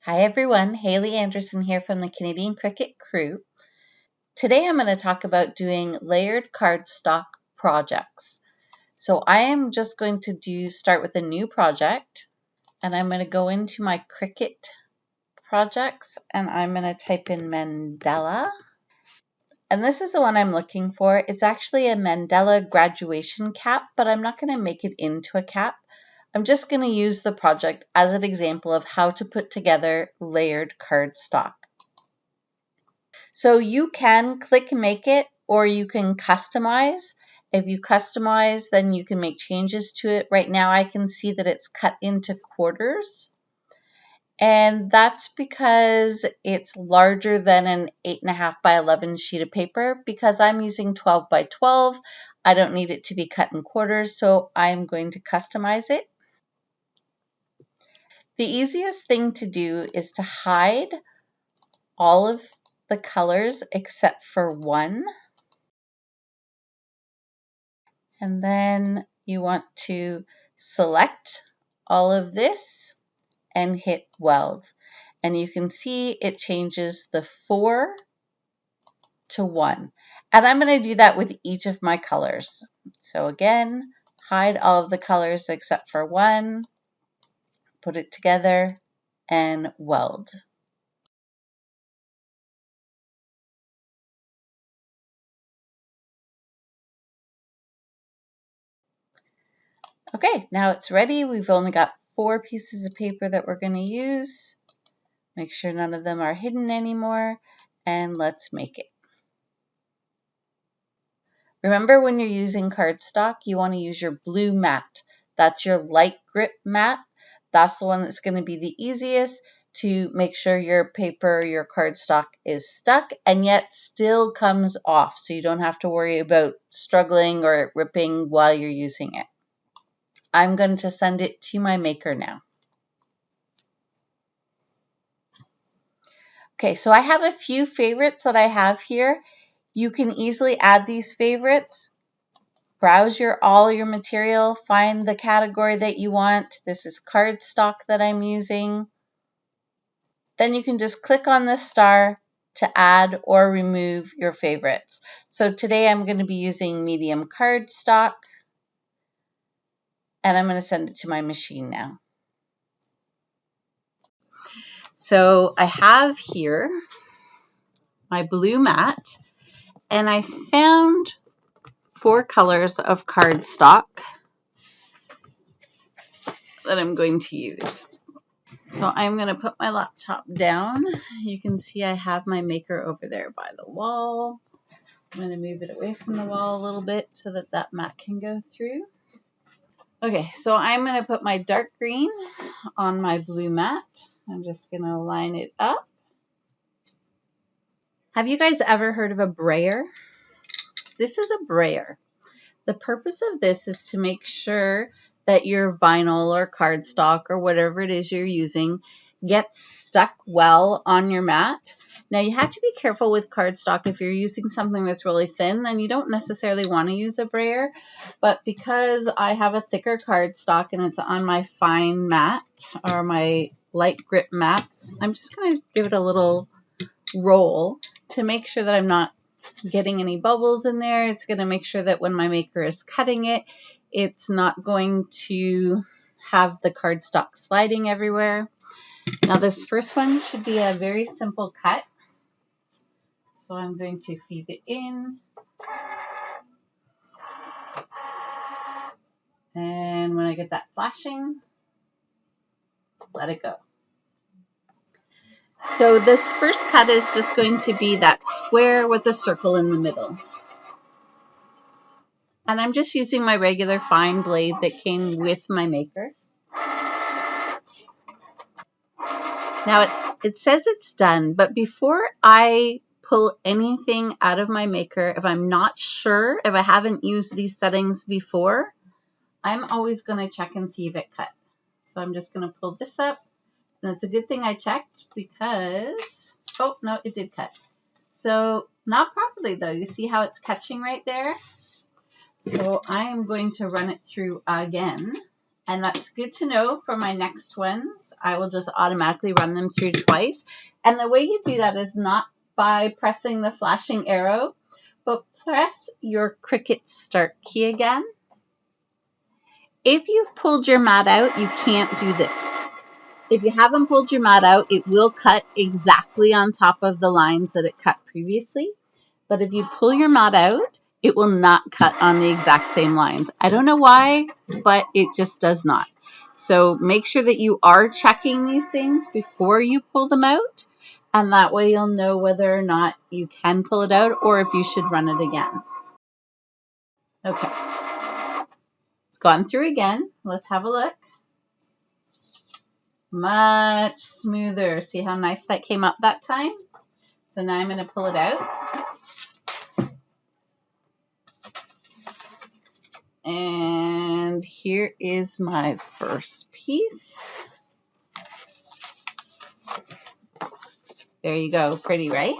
Hi everyone, Hayley Anderson here from the Canadian Cricut crew. Today I'm going to talk about doing layered cardstock projects. So I am just going to start with a new project, and I'm going to go into my Cricut projects and I'm going to type in Mandala. And this is the one I'm looking for. It's actually a Mandala graduation cap, but I'm not going to make it into a cap. I'm just going to use the project as an example of how to put together layered cardstock. So you can click make it, or you can customize. If you customize, then you can make changes to it. Right now I can see that it's cut into quarters. And that's because it's larger than an 8.5 by 11 sheet of paper. Because I'm using 12 by 12, I don't need it to be cut in quarters, so I'm going to customize it. The easiest thing to do is to hide all of the colors except for one. And then you want to select all of this and hit weld. And you can see it changes the 4 to 1. And I'm going to do that with each of my colors. So again, hide all of the colors except for one, put it together, and weld. Okay, now it's ready. We've only got 4 pieces of paper that we're going to use. Make sure none of them are hidden anymore, and let's make it. Remember, when you're using cardstock, you want to use your blue mat. That's your light grip mat. That's the one that's going to be the easiest to make sure your paper, your cardstock is stuck and yet still comes off, so you don't have to worry about struggling or ripping while you're using it. I'm going to send it to my maker now. Okay, so I have a few favorites that I have here. You can easily add these favorites. Browse all your material, find the category that you want. This is cardstock that I'm using. Then you can just click on the star to add or remove your favorites. So today I'm going to be using medium cardstock, and I'm going to send it to my machine now. So I have here my blue mat, and I found 4 colors of cardstock that I'm going to use. So I'm going to put my laptop down. You can see I have my maker over there by the wall. I'm going to move it away from the wall a little bit so that that mat can go through. Okay, so I'm going to put my dark green on my blue mat. I'm just going to line it up. Have you guys ever heard of a brayer? This is a brayer. The purpose of this is to make sure that your vinyl or cardstock or whatever it is you're using gets stuck well on your mat. Now you have to be careful with cardstock. If you're using something that's really thin, then you don't necessarily want to use a brayer. But because I have a thicker cardstock and it's on my fine mat or my light grip mat, I'm just going to give it a little roll to make sure that I'm not getting any bubbles in there. It's going to make sure that when my maker is cutting it, it's not going to have the cardstock sliding everywhere. Now this first one should be a very simple cut. So I'm going to feed it in. And when I get that flashing, let it go. So this first cut is just going to be that square with a circle in the middle. And I'm just using my regular fine blade that came with my maker. Now it says it's done, but before I pull anything out of my maker, if I'm not sure, if I haven't used these settings before, I'm always going to check and see if it cut. So I'm just going to pull this up. And it's a good thing I checked because, oh no, it did cut. So not properly though. You see how it's catching right there? So I am going to run it through again And that's good to know for my next ones. I will just automatically run them through twice. And the way you do that is not by pressing the flashing arrow, but press your Cricut start key again. If you've pulled your mat out, you can't do this. If you haven't pulled your mat out, it will cut exactly on top of the lines that it cut previously. But if you pull your mat out, it will not cut on the exact same lines. I don't know why, but it just does not. So make sure that you are checking these things before you pull them out. And that way you'll know whether or not you can pull it out or if you should run it again. Okay. It's gone through again. Let's have a look. Much smoother. See how nice that came up that time? So now I'm going to pull it out. And here is my first piece. There you go. Pretty, right?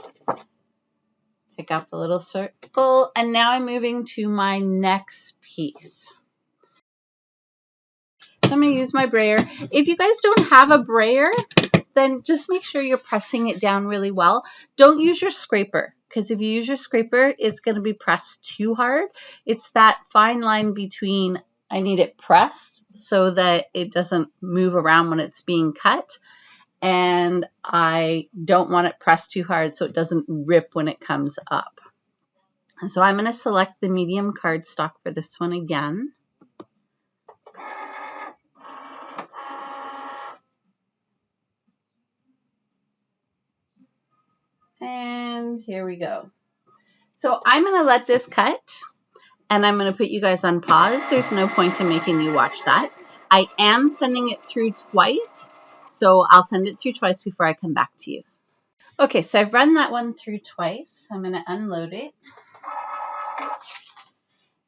Take out the little circle. And now I'm moving to my next piece. So I'm going to use my brayer. If you guys don't have a brayer, then just make sure you're pressing it down really well. Don't use your scraper, because if you use your scraper, it's going to be pressed too hard. It's that fine line between I need it pressed so that it doesn't move around when it's being cut, and I don't want it pressed too hard so it doesn't rip when it comes up. So I'm going to select the medium cardstock for this one again. And here we go. So I'm going to let this cut, and I'm going to put you guys on pause. There's no point in making you watch that. I am sending it through twice, so I'll send it through twice before I come back to you. Okay, so I've run that one through twice. I'm going to unload it.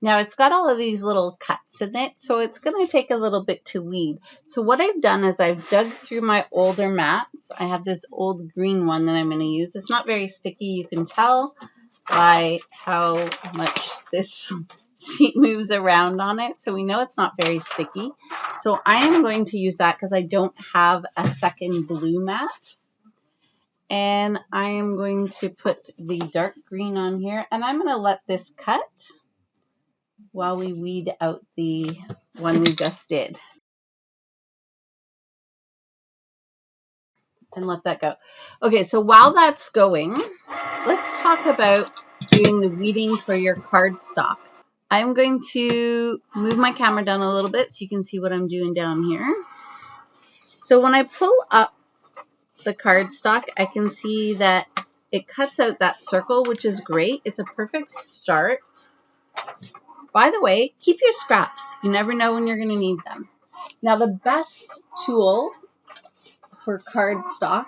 Now it's got all of these little cuts in it, so it's going to take a little bit to weed. So what I've done is I've dug through my older mats. I have this old green one that I'm going to use. It's not very sticky. You can tell by how much this sheet moves around on it. So we know it's not very sticky. So I am going to use that because I don't have a second blue mat. And I am going to put the dark green on here, and I'm going to let this cut while we weed out the one we just did. And let that go. Okay, so while that's going, let's talk about doing the weeding for your cardstock. I'm going to move my camera down a little bit so you can see what I'm doing down here. So when I pull up the cardstock, I can see that it cuts out that circle, which is great. It's a perfect start. By the way, keep your scraps. You never know when you're going to need them. Now, the best tool for cardstock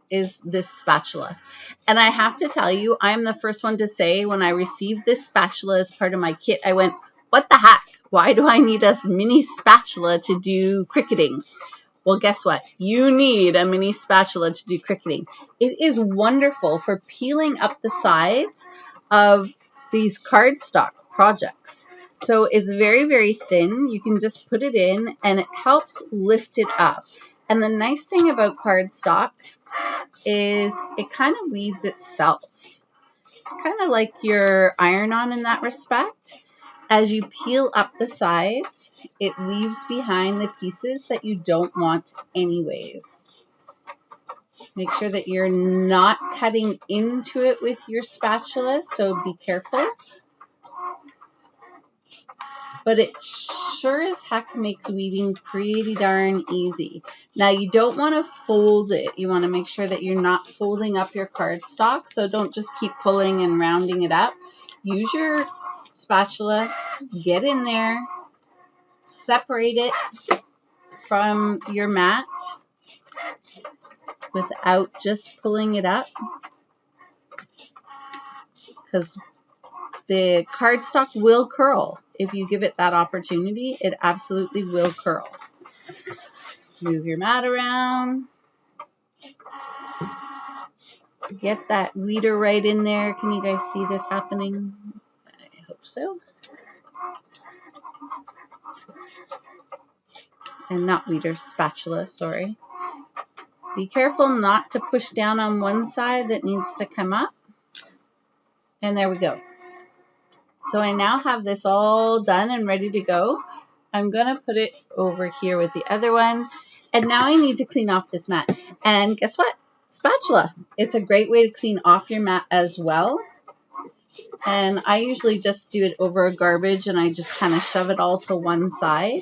is this spatula. And I have to tell you, I'm the first one to say when I received this spatula as part of my kit, I went, what the heck? Why do I need a mini spatula to do cricketing? Well, guess what? You need a mini spatula to do cricketing. It is wonderful for peeling up the sides of these cardstock projects. So it's very, very thin. You can just put it in and it helps lift it up. And the nice thing about cardstock is it kind of weeds itself. It's kind of like your iron-on in that respect. As you peel up the sides, it leaves behind the pieces that you don't want anyways. Make sure that you're not cutting into it with your spatula, so be careful. But it sure as heck makes weeding pretty darn easy. Now, you don't want to fold it. You want to make sure that you're not folding up your cardstock, so don't just keep pulling and rounding it up. Use your spatula, get in there, separate it from your mat without just pulling it up, because the cardstock will curl. If you give it that opportunity, it absolutely will curl. Move your mat around. Get that weeder right in there. Can you guys see this happening? I hope so. and not weeder, spatula, sorry. Be careful not to push down on one side that needs to come up. And there we go. So I now have this all done and ready to go. I'm going to put it over here with the other one. And now I need to clean off this mat. And guess what? Spatula. It's a great way to clean off your mat as well. And I usually just do it over a garbage and I just kind of shove it all to one side.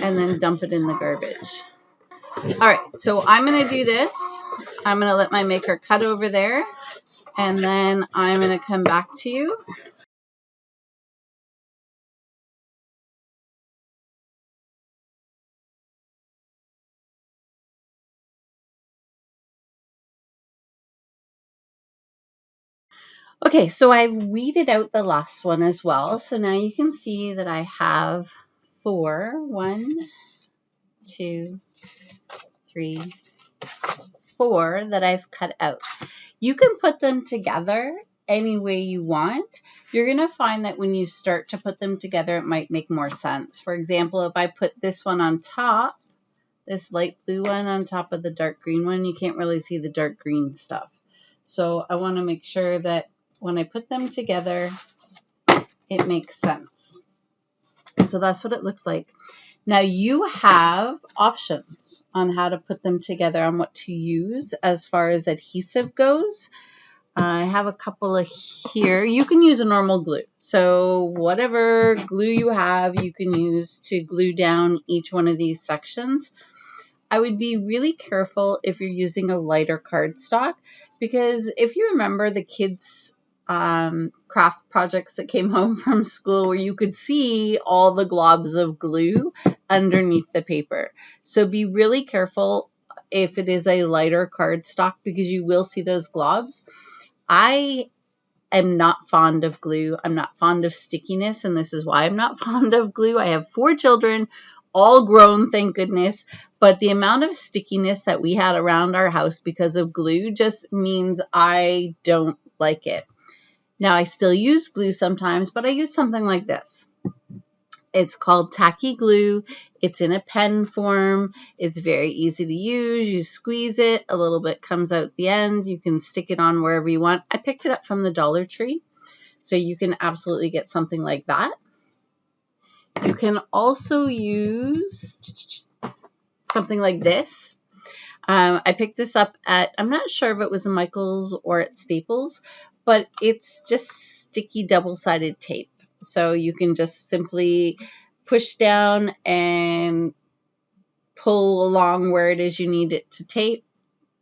And then dump it in the garbage. All right, so I'm going to do this. I'm going to let my maker cut over there. And then I'm going to come back to you. Okay, so I've weeded out the last one as well. So now you can see that I have 4. 1, 2, 3, 4 that I've cut out. You can put them together any way you want. You're going to find that when you start to put them together, it might make more sense. For example, if I put this one on top, this light blue one on top of the dark green one, you can't really see the dark green stuff. So I want to make sure that when I put them together, it makes sense. So that's what it looks like. Now you have options on how to put them together, on what to use as far as adhesive goes. I have a couple of here. You can use a normal glue. So whatever glue you have, you can use to glue down each one of these sections. I would be really careful if you're using a lighter cardstock, because if you remember the kids' craft projects that came home from school where you could see all the globs of glue underneath the paper. So be really careful if it is a lighter cardstock, because you will see those globs. I am not fond of glue. I'm not fond of stickiness, and this is why I'm not fond of glue. I have 4 children, all grown, thank goodness, but the amount of stickiness that we had around our house because of glue just means I don't like it. Now, I still use glue sometimes, but I use something like this. It's called tacky glue. It's in a pen form. It's very easy to use. You squeeze it, a little bit comes out the end. You can stick it on wherever you want. I picked it up from the Dollar Tree, so you can absolutely get something like that. You can also use something like this. I picked this up at, I'm not sure if it was a Michael's or at Staples, but it's just sticky double-sided tape. So you can just simply push down and pull along where it is you need it to tape,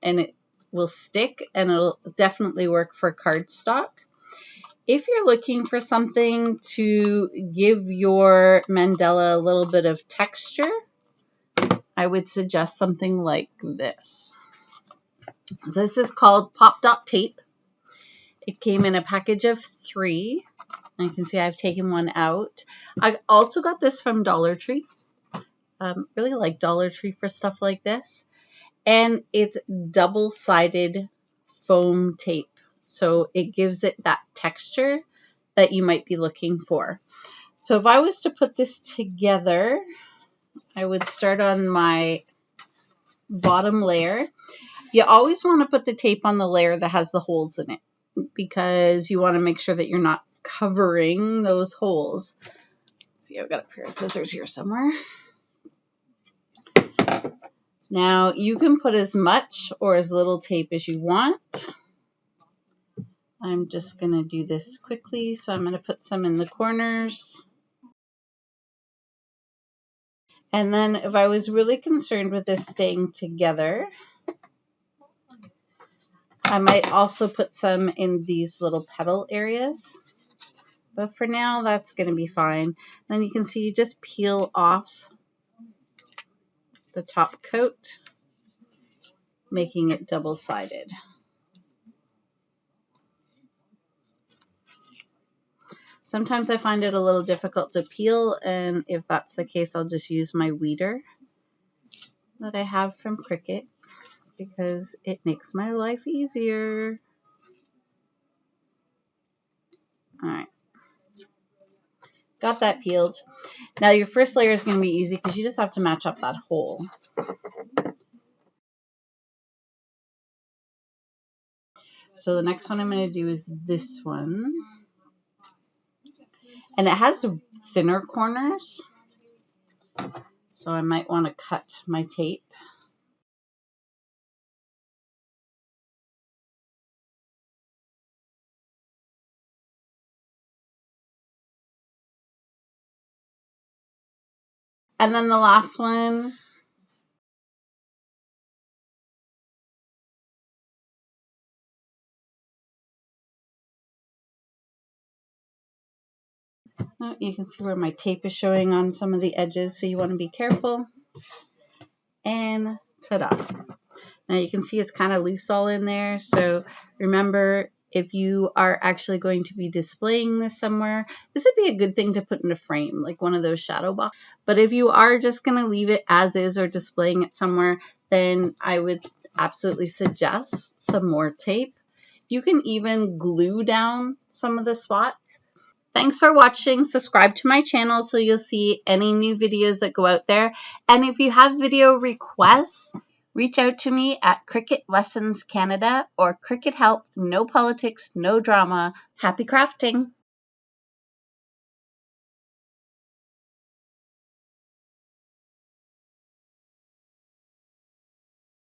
and it will stick, and it'll definitely work for cardstock. If you're looking for something to give your mandala a little bit of texture, I would suggest something like this. So this is called Pop Dot Tape. It came in a package of 3. And you can see I've taken one out. I also got this from Dollar Tree. Really like Dollar Tree for stuff like this. And it's double-sided foam tape. So it gives it that texture that you might be looking for. So if I was to put this together, I would start on my bottom layer. You always want to put the tape on the layer that has the holes in it, because you want to make sure that you're not covering those holes. Let's see, I've got a pair of scissors here somewhere. Now you can put as much or as little tape as you want. I'm just going to do this quickly, so I'm going to put some in the corners. And then if I was really concerned with this staying together, I might also put some in these little petal areas. But for now, that's going to be fine. Then you can see you just peel off the top coat, making it double-sided. Sometimes I find it a little difficult to peel, and if that's the case, I'll just use my weeder that I have from Cricut, because it makes my life easier. All right. got that peeled. Now your first layer is going to be easy because you just have to match up that hole. So the next one I'm going to do is this one. And it has thinner corners, so I might want to cut my tape. And then the last one, oh, you can see where my tape is showing on some of the edges, so you want to be careful. And ta-da. Now you can see it's kind of loose all in there, so remember, if you are actually going to be displaying this somewhere, this would be a good thing to put in a frame, like one of those shadow boxes. But if you are just going to leave it as is or displaying it somewhere, then I would absolutely suggest some more tape. You can even glue down some of the spots. Thanks for watching. Subscribe to my channel so you'll see any new videos that go out there. And if you have video requests, reach out to me at Cricut Lessons Canada or Cricut Help. No politics, no drama. Happy crafting!